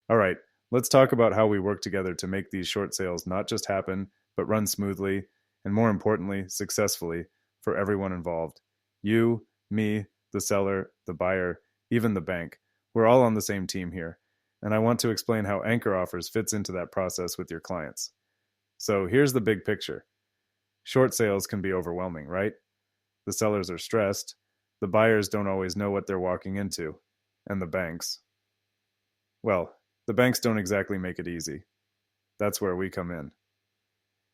All right, let's talk about how we work together to make these short sales not just happen, but run smoothly, and more importantly, successfully for everyone involved. You, me, the seller, the buyer, even the bank. We're all on the same team here. And I want to explain how Anchor Offers fits into that process with your clients. So here's the big picture. Short sales can be overwhelming, right? The sellers are stressed, the buyers don't always know what they're walking into, and the banks. Well, the banks don't exactly make it easy. That's where we come in.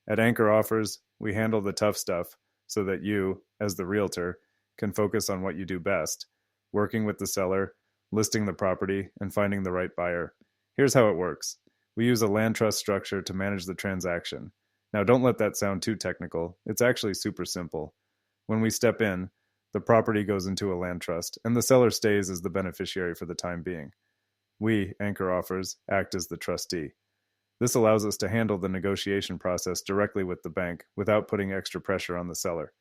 At Anchor Offers, we handle the tough stuff so that you, as the realtor, can focus on what you do best, working with the seller, listing the property, and finding the right buyer. Here's how it works. We use a land trust structure to manage the transaction. Now, don't let that sound too technical. It's actually super simple. When we step in, the property goes into a land trust, and the seller stays as the beneficiary for the time being. We, Anchor Offers, act as the trustee. This allows us to handle the negotiation process directly with the bank without putting extra pressure on the seller.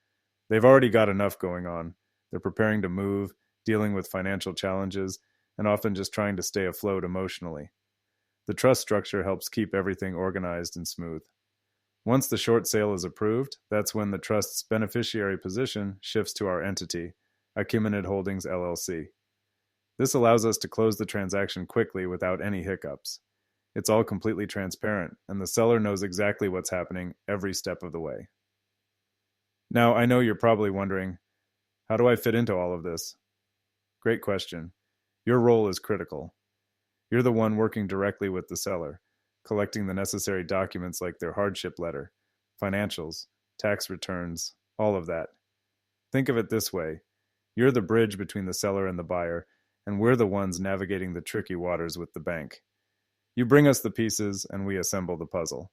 They've already got enough going on. They're preparing to move, dealing with financial challenges, and often just trying to stay afloat emotionally. The trust structure helps keep everything organized and smooth. Once the short sale is approved, that's when the trust's beneficiary position shifts to our entity, Achaemenid Holdings LLC. This allows us to close the transaction quickly without any hiccups. It's all completely transparent, and the seller knows exactly what's happening every step of the way. Now, I know you're probably wondering, how do I fit into all of this? Great question. Your role is critical. You're the one working directly with the seller, collecting the necessary documents like their hardship letter, financials, tax returns, all of that. Think of it this way. You're the bridge between the seller and the buyer, and we're the ones navigating the tricky waters with the bank. You bring us the pieces, and we assemble the puzzle.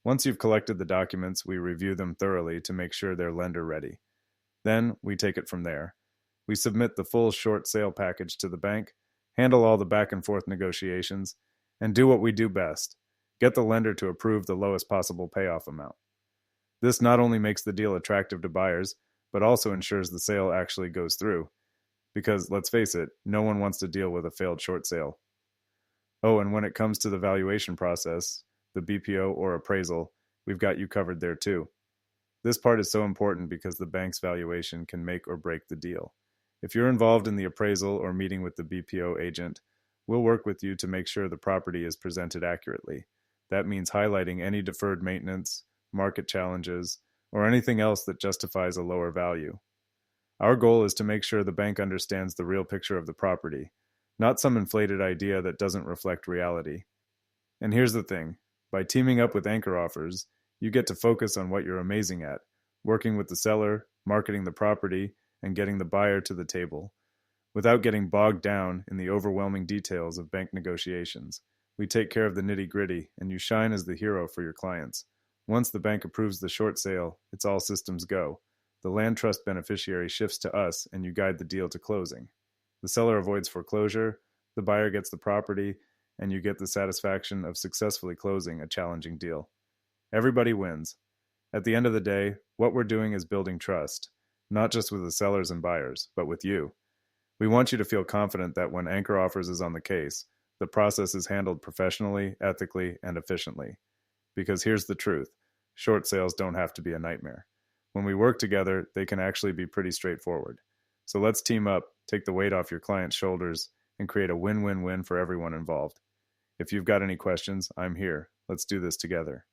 Once you've collected the documents, we review them thoroughly to make sure they're lender ready. Then we take it from there. We submit the full short sale package to the bank, handle all the back and forth negotiations, and do what we do best, get the lender to approve the lowest possible payoff amount. This not only makes the deal attractive to buyers, but also ensures the sale actually goes through. Because, let's face it, no one wants to deal with a failed short sale. Oh, and when it comes to the valuation process, the BPO or appraisal, we've got you covered there too. This part is so important because the bank's valuation can make or break the deal. If you're involved in the appraisal or meeting with the BPO agent, we'll work with you to make sure the property is presented accurately. That means highlighting any deferred maintenance, market challenges, or anything else that justifies a lower value. Our goal is to make sure the bank understands the real picture of the property, not some inflated idea that doesn't reflect reality. And here's the thing. By teaming up with Anchor Offers, you get to focus on what you're amazing at, working with the seller, marketing the property, and getting the buyer to the table. Without getting bogged down in the overwhelming details of bank negotiations, we take care of the nitty-gritty, and you shine as the hero for your clients. Once the bank approves the short sale, it's all systems go. The land trust beneficiary shifts to us, and you guide the deal to closing. The seller avoids foreclosure, the buyer gets the property, and you get the satisfaction of successfully closing a challenging deal. Everybody wins. At the end of the day, what we're doing is building trust, not just with the sellers and buyers, but with you. We want you to feel confident that when Anchor Offers is on the case, the process is handled professionally, ethically, and efficiently. Because here's the truth. Short sales don't have to be a nightmare. When we work together, they can actually be pretty straightforward. So let's team up, take the weight off your client's shoulders, and create a win-win-win for everyone involved. If you've got any questions, I'm here. Let's do this together.